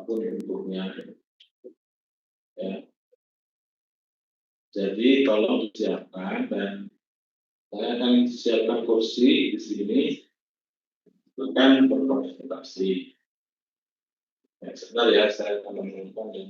apapun bentuknya. Ya. Jadi tolong disiapkan, dan saya akan siapkan kursi di sini, akan berkonsultasi. Ya, sebentar ya, saya akan menunjukkan dan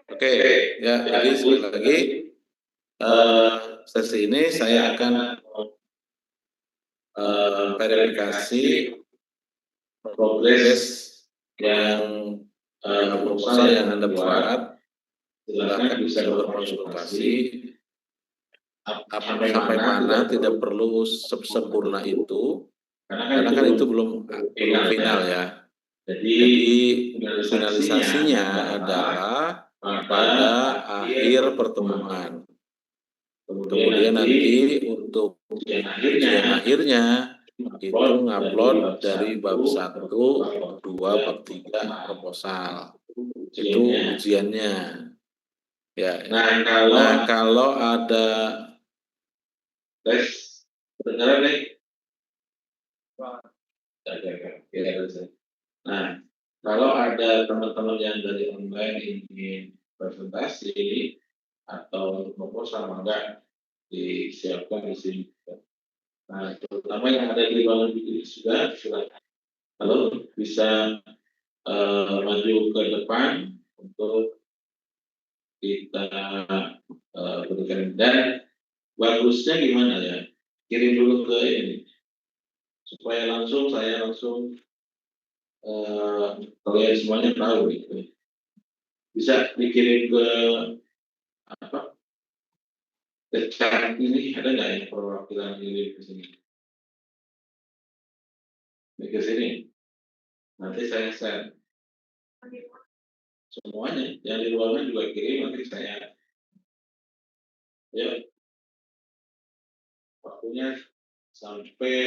oke, ya, jadi sekali lagi sesi ini saya akan verifikasi progres yang proposal yang Anda buat. Silakan bisa berkonsultasi sampai mana tidak perlu sempurna itu, karena kan itu belum final ya. Jadi finalisasinya adalah pada akhir pertemuan. Kemudian nanti untuk ujian akhirnya itu ngupload dari bab 1, bab 2, bab 3 proposal. Itu ujiannya. Ya. Nah, kalau ada tes kedengaran nih. Nah, kalau ada teman-teman yang dari online ingin presentasi atau proposal, maka disiapkan di sini. Nah, terutama yang ada di ruangan ini sudah kalau bisa maju ke depan untuk kita berikan. Dan bagusnya gimana ya? Kirim dulu ke ini supaya saya langsung kalian semuanya tahu gitu. Bisa dikirim ke apa? Ke chat ini ada nggak yang perwakilan kirim ke sini? Ke sini. Nanti saya share semuanya. Yang di ruangan juga kirim, nanti saya. Ya. Waktunya sampai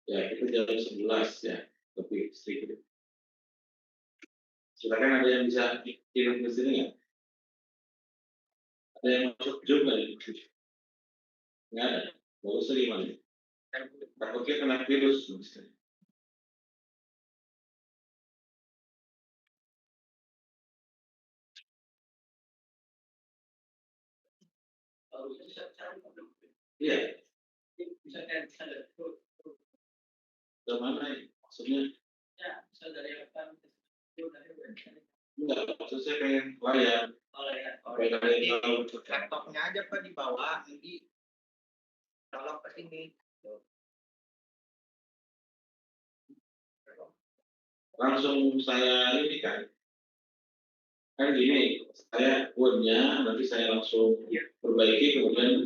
ya kita jam 11 ya, lebih sedikit. Silakan, ada yang bisa kirim ke sini nggak? Ada yang masuk juga nggak? Nggak ada. Bagus gimana? Takutnya kena virus. Iya. Ke mana ya? Maksudnya? Ya, bisa dari apa? Enggak, maksud saya pengen layar. Laptopnya aja Pak di bawah, jadi kalau ke sini. Langsung saya ini kan gini, saya Word-nya nanti saya langsung perbaiki, kemudian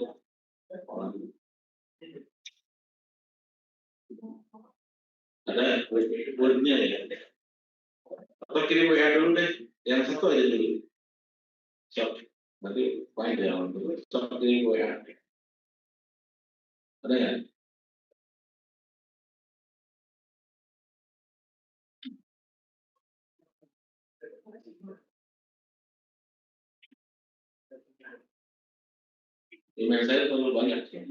ada Word-nya ya. Atau kirim WA dulu deh, yang satu aja dulu. Siap, nanti file ya untuk kirim WA. Ada ya? Email saya terlalu banyak ya.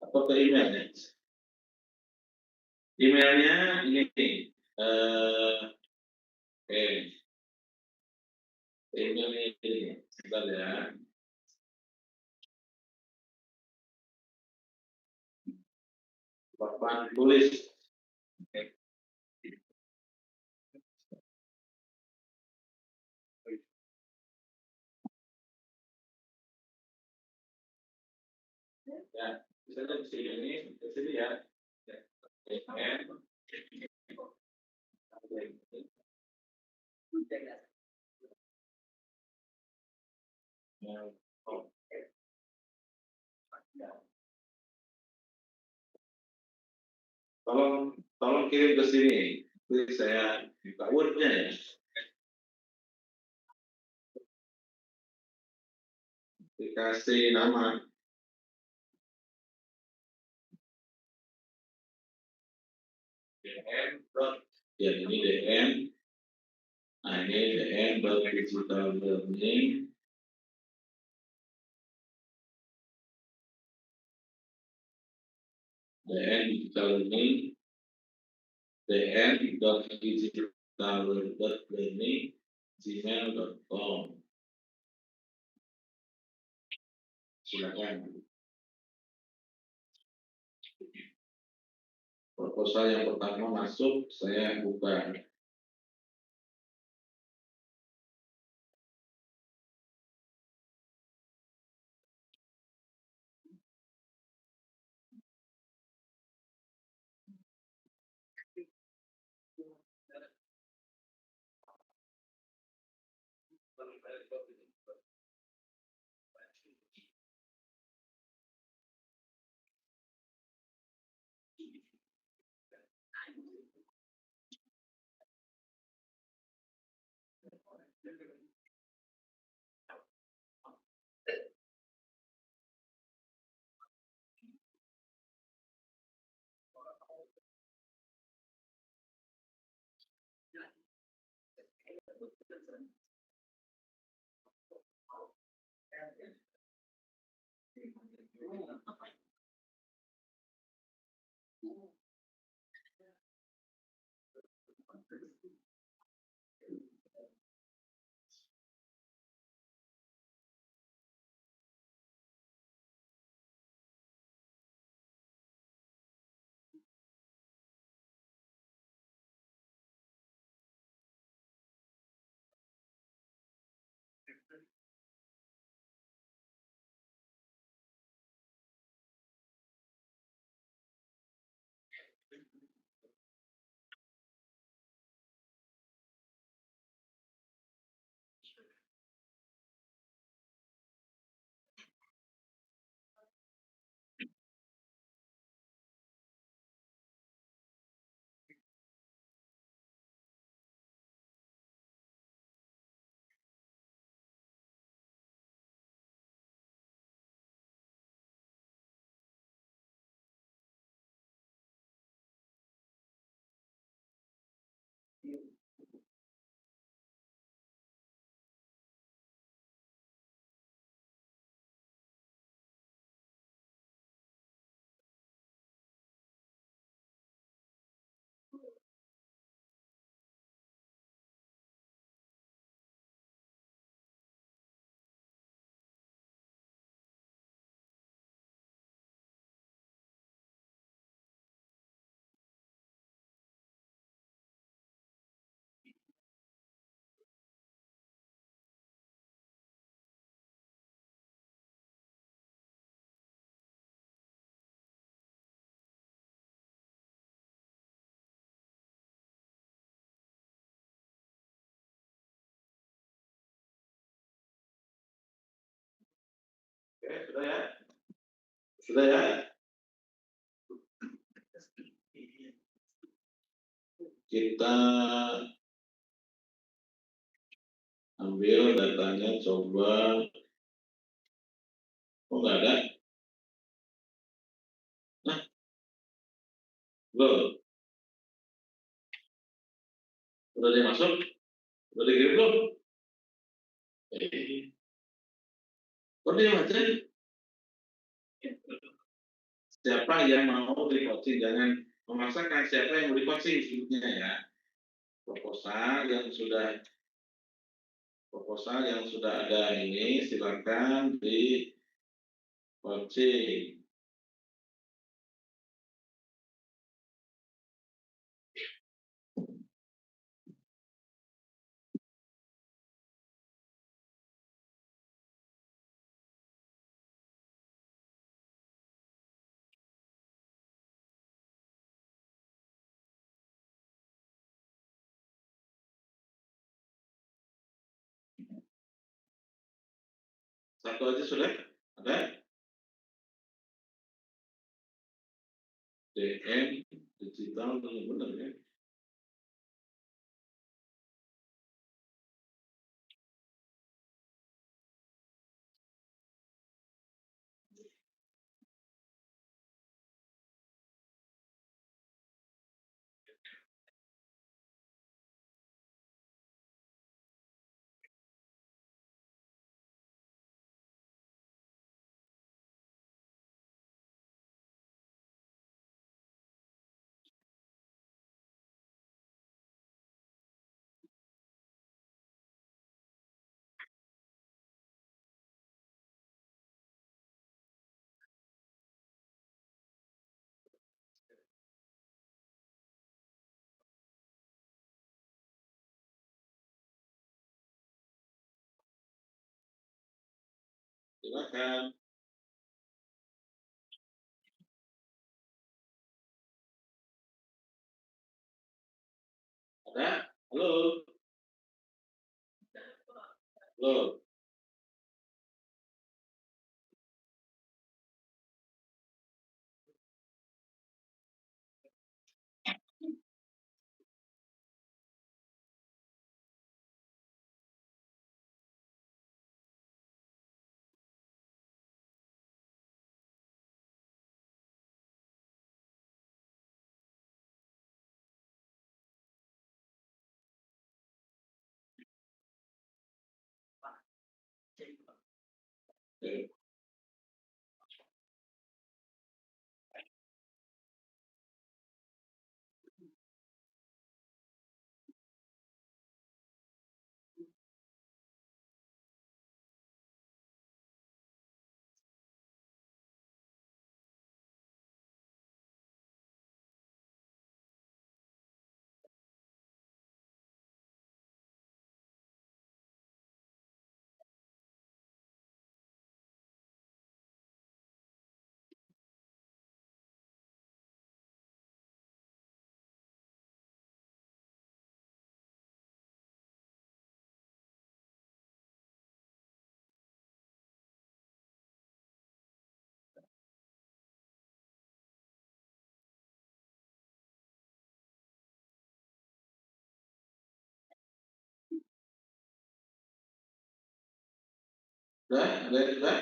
Apa ke emailnya? Emailnya ini Ini sebentar ya. Papan tulis. Ya, misalnya di sini ya. Tolong kirim ke sini. Nanti saya buka Word-nya ya. Dikasih nama. DM. Ya ini DM. Nah ini DM digital learning. DM digital learning. dm.digital.learning@gmail.com. Silakan. Proposal yang pertama masuk, saya buka. Oke, sudah ya? Sudah ya? Kita ambil datanya, coba. Oh, nggak ada? Nah, belum. Udah dia masuk? Udah dikirim belum? Kok dia macam siapa yang mau di coaching? Jangan memaksakan siapa yang mau di coaching sebutnya ya. proposal yang sudah ada ini silakan di launching. Satu aja sudah ada. DM digital benar ya. Silakan. Ada? Halo? Halo? Udah? Ada yang sudah?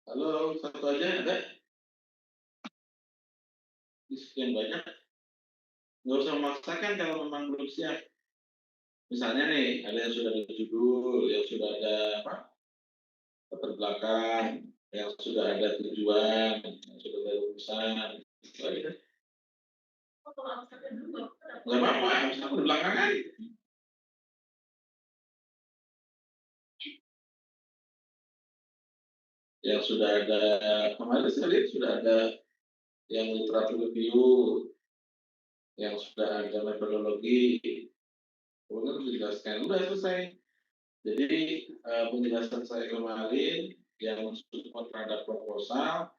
Halo, satu aja ada? Ini sekian banyak. Nggak usah memaksakan kalau memang belum siap. Misalnya nih, ada yang sudah ada judul, yang sudah ada apa? Latar belakang, yang sudah ada tujuan, yang sudah ada urusan. Oh, iya. Nggak apa-apa, misalnya di belakangan. Yang sudah ada, kemarin saya lihat sudah ada yang literatur review, yang sudah ada metodologi, kemudian dijelaskan, udah selesai. Jadi penjelasan saya kemarin yang support terhadap proposal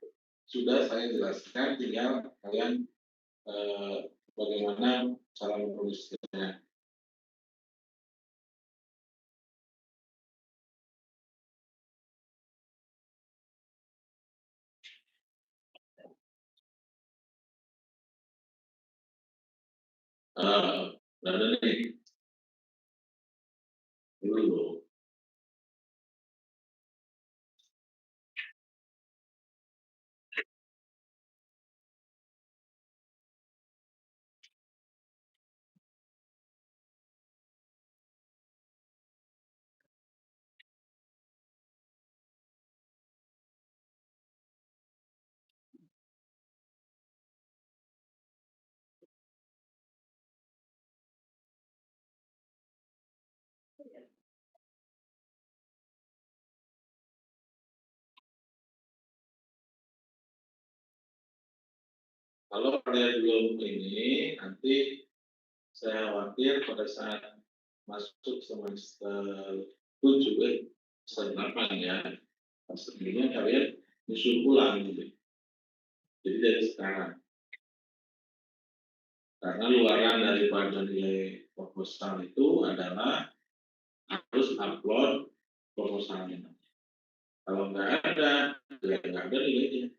sudah saya jelaskan, tinggal kalian bagaimana cara menulisnya. Ada nih dulu. Kalau kalian belum ini, nanti saya khawatir pada saat masuk semester 7, semester 8 ya, sebenarnya kalian nyusul ulang gitu. Jadi dari sekarang, karena luaran daripada nilai proposal itu adalah harus upload proposalnya. Kalau nggak ada, ya nggak ada nilainya.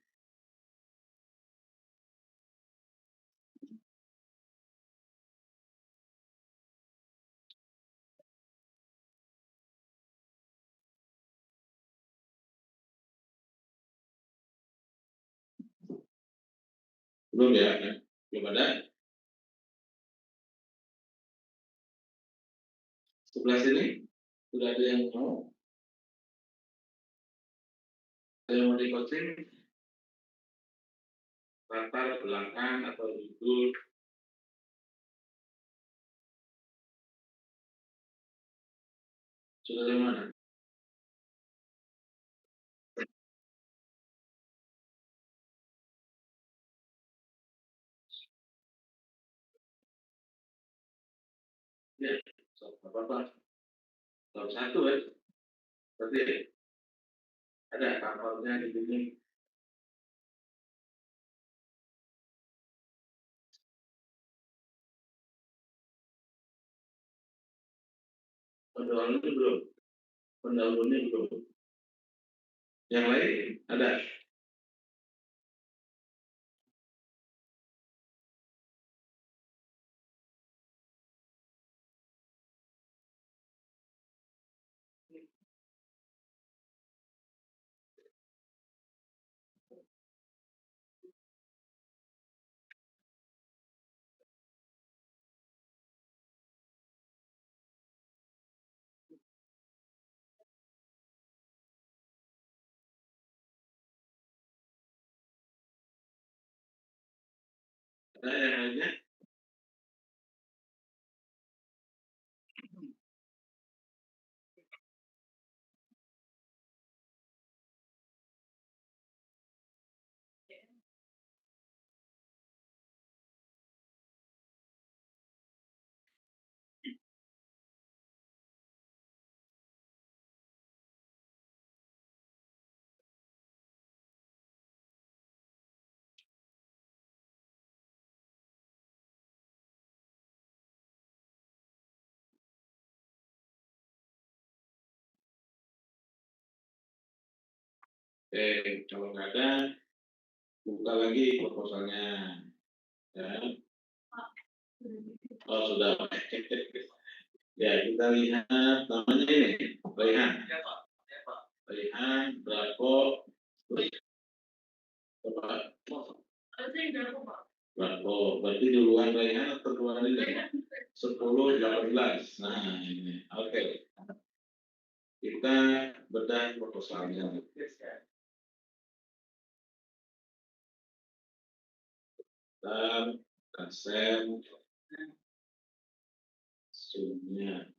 Belum ya? Belum ada. Sebelah sini sudah ada yang mau, ada yang mau di coaching, latar belakang atau judul. Sudah yang mana? Ya, so, apa-apa. Bab satu ya, berarti ada kapalnya di sini. Pendahulunya belum, pendahulunya belum. Yang lain ada. Ada yang lainnya. Kalau nggak ada, buka lagi proposalnya. Ya. Oh sudah. Ya kita lihat namanya ini, Raihan. Raihan, Bravo, Bravo. Berarti duluan Raihan atau duluan ini? 10, 18. Nah ini, oke. Kita bedah proposalnya. Dan konsep zoomnya.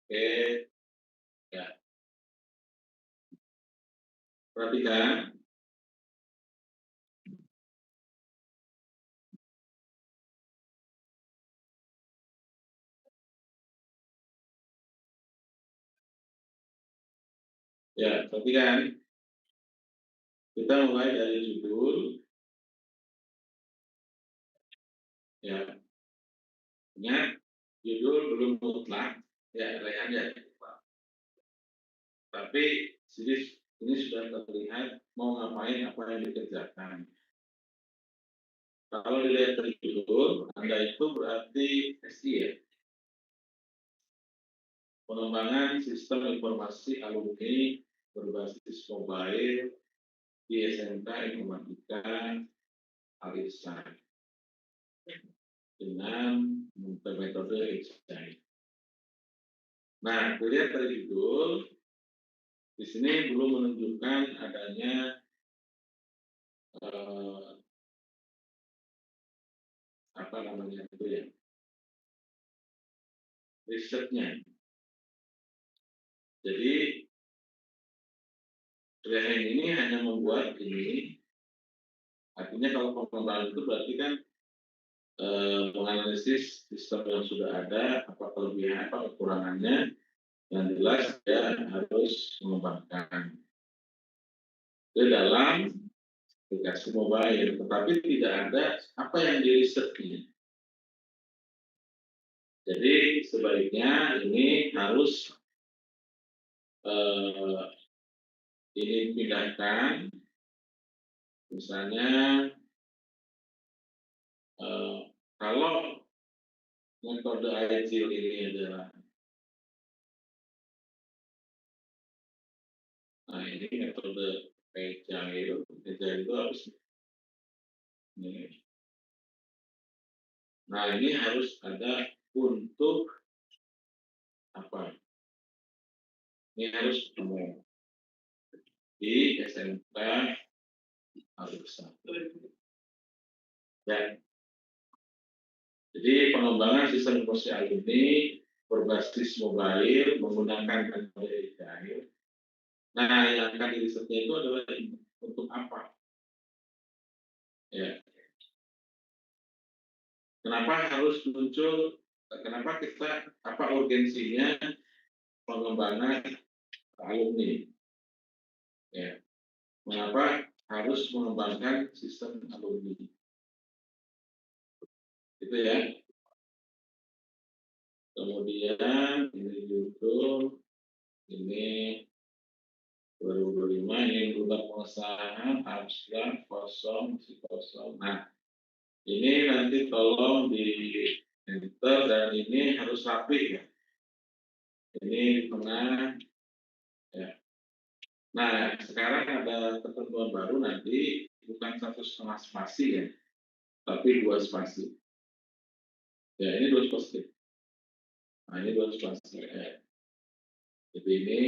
Oke, ya. Perhatikan. Ya, perhatikan. Kita mulai dari judul. Ya, ingat judul belum mutlak. Ya, Raihan ya. Tapi ini sudah terlihat mau ngapain apa yang dikerjakan. Kalau dilihat dari judul, Anda itu berarti SI ya. Pengembangan sistem informasi alumni berbasis mobile di SMK Informatika Al-Ihsan dengan metode Agile. Nah, dilihat dari judul, di sini belum menunjukkan adanya apa namanya itu ya, risetnya. Jadi Rehan ini hanya membuat ini, artinya kalau pengembangan itu berarti kan menganalisis sistem yang sudah ada, apa kelebihan, apa kekurangannya, yang jelas dia harus mengembangkan ke dalam aplikasi mobile, tetapi tidak ada apa yang dirisetnya. Jadi sebaiknya ini harus ini pindahkan, misalnya kalau metode Agile ini adalah, nah ini metode Agile itu harus ini. Nah ini harus ada untuk apa? Ini harus ketemu di SMK Al-Ihsan. Ya. Jadi pengembangan sistem informasi alumni berbasis mobile menggunakan metode Agile. Nah, yang akan dirisetnya itu adalah untuk apa? Ya. Kenapa harus muncul? Kenapa kita apa urgensinya pengembangan alumni? Ya. Mengapa harus mengembangkan sistem alumni? Itu ya. Kemudian ini judul, ini 2025, ini bulan pengesahan, abstrak, kosong, masih kosong. Nah, ini nanti tolong di enter dan ini harus rapi ya. Ini di tengah. Ya. Nah, sekarang ada ketentuan baru nanti bukan 1,5 spasi ya, tapi 2 spasi. Ya, ini 2 spasi. Nah, ini 2 spasi. Ya. Jadi ini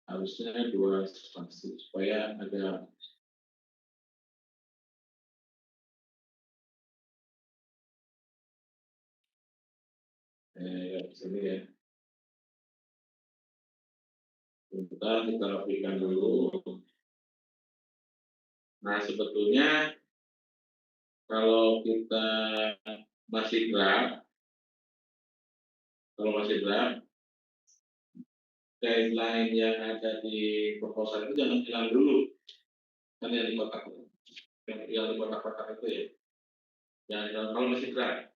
harusnya 2 spasi supaya ada sini ya. Bentar kita rapikan dulu. Nah, sebetulnya kalau kita masih draft, guideline yang ada di proposal itu jangan hilang dulu. Kan yang di kotak-kotak itu ya. Jangan hilang kalau masih draft.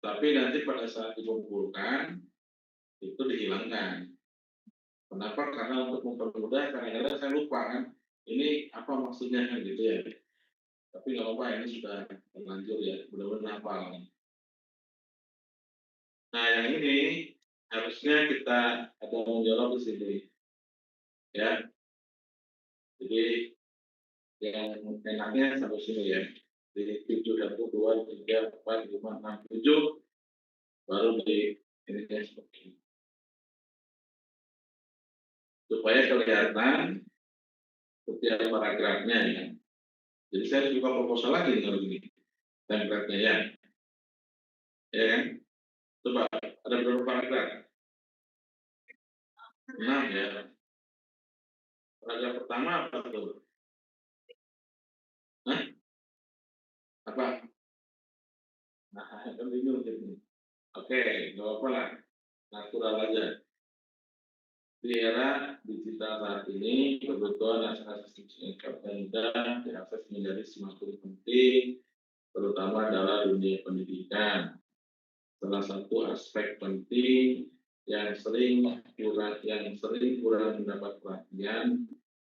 Tapi nanti pada saat dikumpulkan, itu dihilangkan. Kenapa? Karena untuk mempermudah, kadang-kadang saya lupa kan, ini apa maksudnya kan gitu ya. Tapi nggak apa-apa, ini sudah terlanjur ya, mudah-mudahan hafal. Nah yang ini harusnya kita ada menjawab di sini, ya. Jadi yang enaknya sampai sini ya. Di 7, 1, 2, 3, 4, 5, 6, 7, baru di ini seperti ini. Supaya kelihatan setiap paragrafnya ya. Jadi saya buka proposal lagi kalau begini, template-nya ya. Ya kan? Coba, ada berapa paragraf? 6 ya. Paragraf pertama apa tuh? Hah? Apa? Nah, kan bingung gitu. Oke, nggak apa-apa lah. Natural aja. Di era digital saat ini, kebutuhan akses internet diakses menjadi semakin penting, terutama dalam dunia pendidikan. Salah satu aspek penting yang sering kurang mendapat perhatian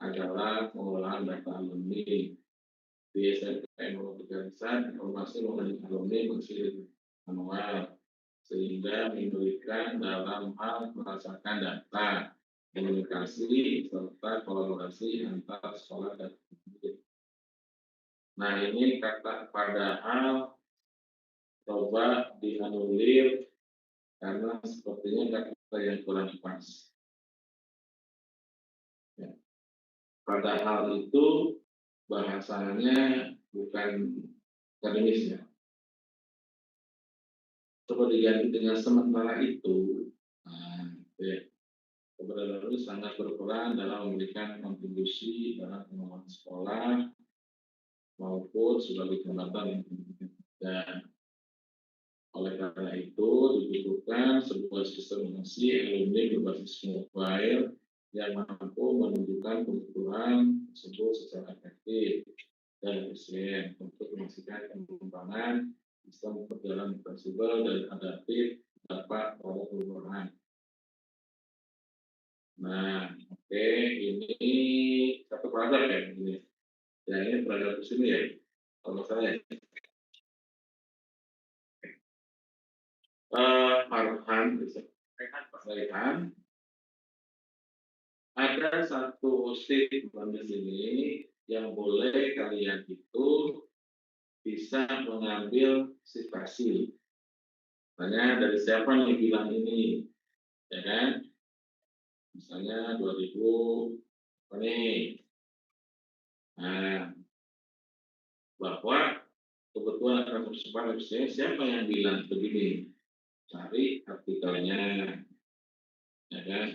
adalah pengolahan data alumni. di SNM Organisasi informasi mengenai alumni masih manual, sehingga memberikan dalam hal merasakan data, komunikasi, serta kolaborasi antar sekolah dan murid. Nah, ini kata padahal coba dianulir karena sepertinya kata yang kurang pas. Ya. Padahal itu bahasanya bukan akademisnya. Coba diganti dengan sementara itu. Nah, ya. Keberadaan itu sangat berperan dalam memberikan kontribusi dalam pengembangan sekolah maupun sebagai jembatan dan oleh karena itu dibutuhkan sebuah sistem informasi alumni berbasis mobile yang mampu menunjukkan kebutuhan tersebut secara efektif dan efisien untuk memastikan pengembangan sistem berjalan fleksibel dan adaptif dapat pada perubahan. Nah, oke, ini satu paragraf ya ini. Ya, ini paragraf di sini ya. Kalau saya, Farhan, Pak Raihan, ada satu statement di sini yang boleh kalian itu bisa mengambil citasi. Tanya dari siapa nih bilang ini, ya kan? Misalnya 2000 apa nih? Nah, bahwa kebetulan akan bersifat siapa yang bilang begini? Cari artikelnya, ya kan?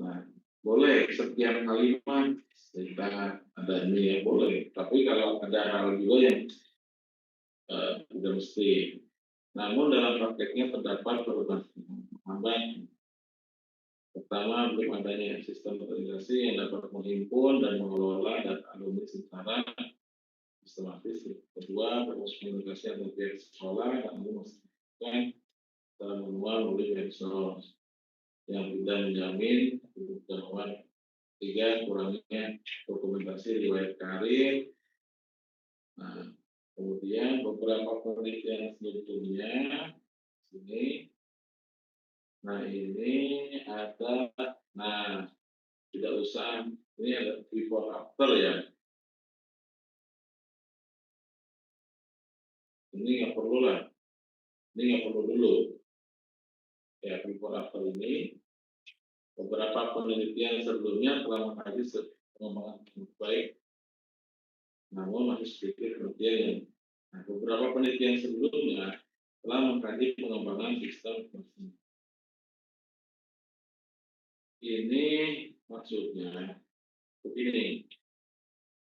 Nah, boleh setiap kalimat cerita ada ini ya boleh. Tapi kalau ada hal juga yang tidak mesti. Namun dalam prakteknya terdapat perubahan tambahan. Pertama, belum adanya sistem organisasi yang dapat menghimpun dan mengelola data alumni secara sistematis. Kedua, proses komunikasi antar pihak sekolah dan memastikan secara manual melalui medsos yang tidak menjamin kebutuhan. Tiga, kurangnya dokumentasi riwayat karir. Nah, kemudian beberapa penelitian sebelumnya sini. Nah, ini ada, nah tidak usah, ini ada before after ya. Ini nggak perlu lah, ini nggak perlu dulu. Ya, before after ini beberapa penelitian sebelumnya telah mengkaji pengembangan baik, namun masih sedikit penelitian yang beberapa penelitian sebelumnya telah mengkaji pengembangan sistem informasi. Ini maksudnya begini.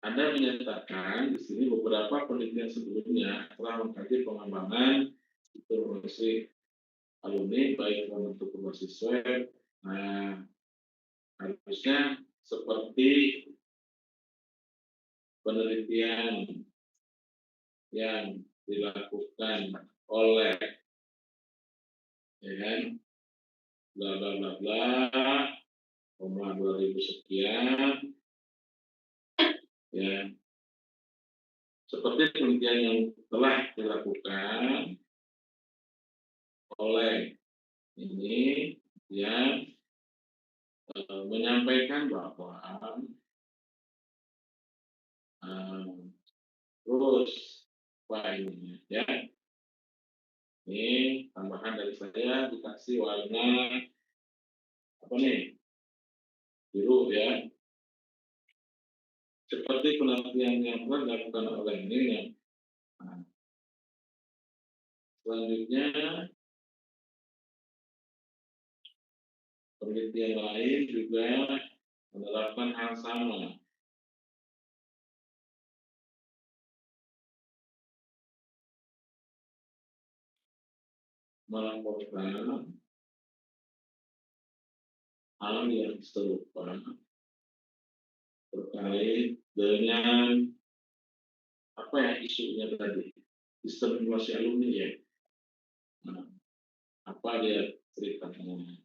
Anda menyatakan di sini beberapa penelitian sebelumnya telah mengkaji pengembangan informasi alumni baik dalam bentuk berbasis web. Nah, harusnya seperti penelitian yang dilakukan oleh ya kan bla bla bla bla 2000 sekian ya seperti penelitian yang telah dilakukan oleh ini yang menyampaikan bahwa terus apa ini ya ini tambahan dari saya dikasih warna apa nih biru ya seperti penelitian yang telah dilakukan oleh ini yang selanjutnya penelitian lain juga menerapkan hal sama. Melaporkan hal yang serupa terkait dengan apa ya isunya tadi sistem informasi alumni ya. Nah, apa dia ceritanya?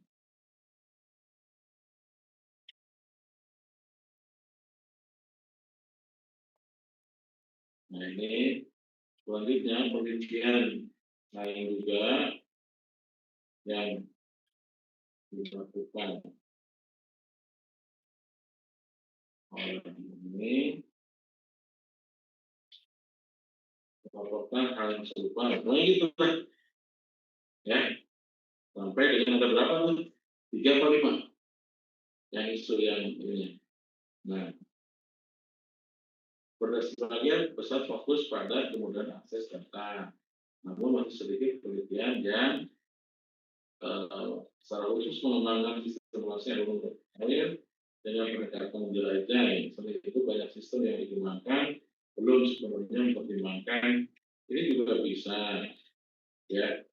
Nah, ini selanjutnya penelitian lain juga yang dilakukan oleh ini melaporkan hal yang serupa. Pokoknya gitu kan, ya. Sampai dengan ada berapa tuh? 3 atau 5 yang isu yang ini. Nah, berdasarkan besar fokus pada kemudahan akses data. Namun masih sedikit penelitian yang secara khusus mengembangkan sistem simulasi algoritma air dengan pendekatan jelajah. Selain itu banyak sistem yang dikembangkan belum sepenuhnya mempertimbangkan ini juga bisa, ya.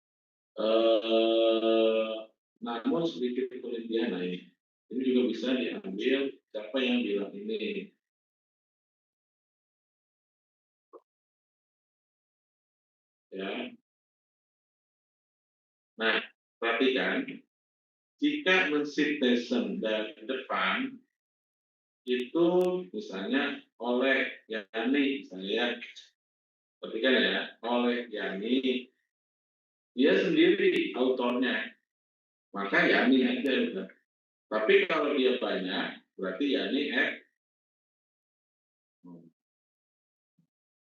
Namun sedikit penelitian lain ini juga bisa diambil siapa yang bilang ini, ya. Nah, perhatikan jika mensintesen dari depan itu misalnya oleh Yani, misalnya ya, perhatikan ya, oleh Yani, dia sendiri autornya, maka Yani aja udah. Tapi kalau dia banyak, berarti Yani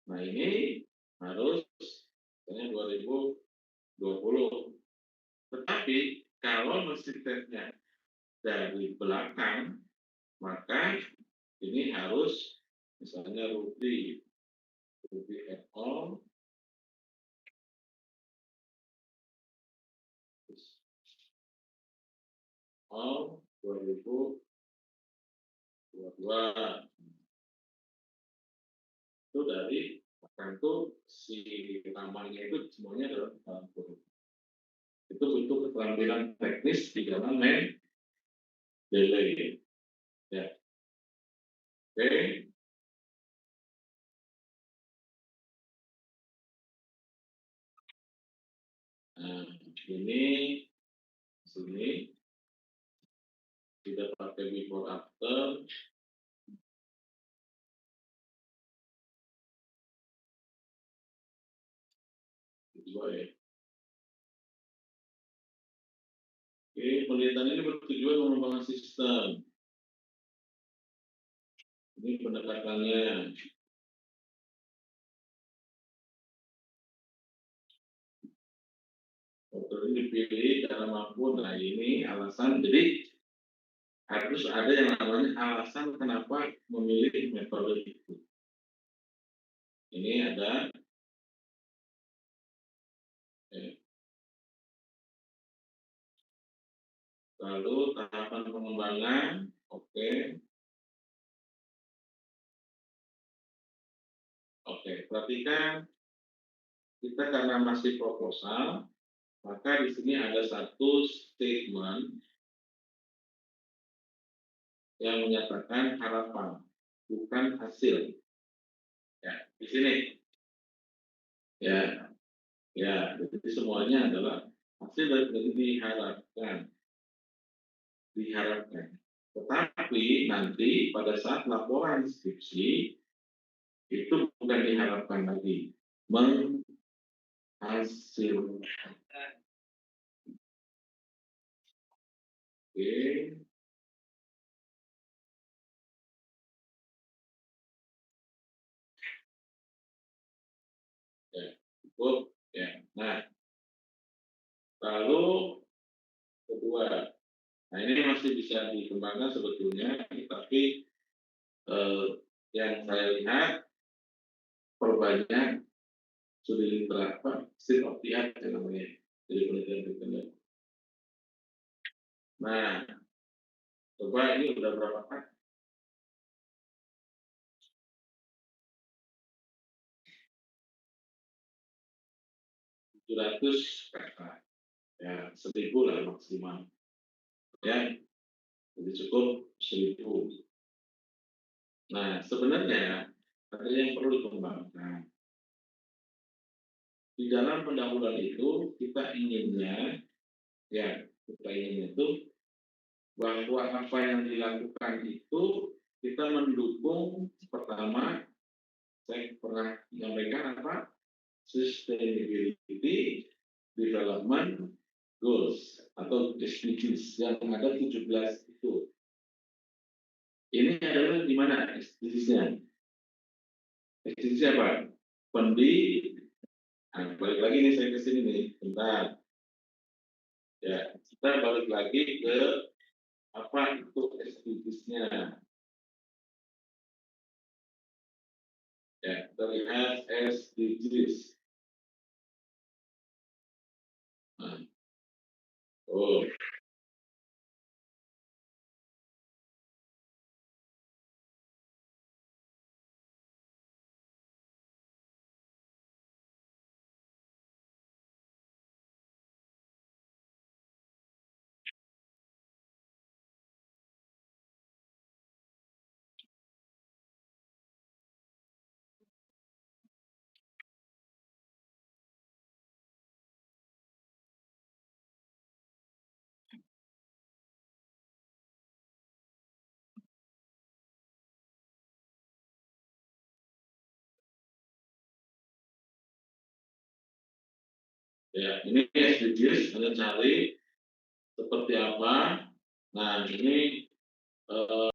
Nah, ini harus misalnya 2020. Tetapi kalau mensintesnya dari belakang, maka ini harus misalnya Ruby et al. All 2022 itu dari bahkan tuh si namanya itu semuanya dalam kurung. Itu butuh keterampilan teknis di dalam delay, ya. Oke. Nah, ini sini tidak pakai before after. Dua ya. Oke, penelitian ini bertujuan mengembangkan sistem. Ini pendekatannya. Autor ini dipilih karena mampu. Nah, ini alasan. Jadi harus ada yang namanya alasan kenapa memilih metode itu. Ini ada lalu tahapan pengembangan, oke. Perhatikan kita karena masih proposal, maka di sini ada satu statement yang menyatakan harapan, bukan hasil. Ya, di sini. Ya, ya, jadi semuanya adalah hasil dari diharapkan. Tetapi nanti pada saat laporan skripsi itu bukan diharapkan lagi, menghasilkan. Oke. Ya, cukup. Ya. Nah, lalu kedua, nah ini masih bisa dikembangkan sebetulnya, tapi yang saya lihat perbanyak studi literatur state of the art namanya, jadi penelitian. Nah, coba ini udah berapa kan? 700 kata, ya 1000 lah maksimal, ya, jadi cukup 1000. Nah, sebenarnya ada yang perlu dikembangkan. Di dalam pendahuluan itu kita inginnya, ya, kita ingin itu bahwa apa yang dilakukan itu kita mendukung pertama saya pernah menyampaikan apa? Sustainability Development Goals atau SDGs yang ada 17 itu. Ini adalah di mana SDGs-nya? SDGs apa? Nah, balik lagi nih saya ke sini nih, bentar. Ya, kita balik lagi ke apa itu SDGs-nya. Ya, kita lihat SDGs. Nah, oh, ya, ini SDGs, Anda cari seperti apa. Nah, ini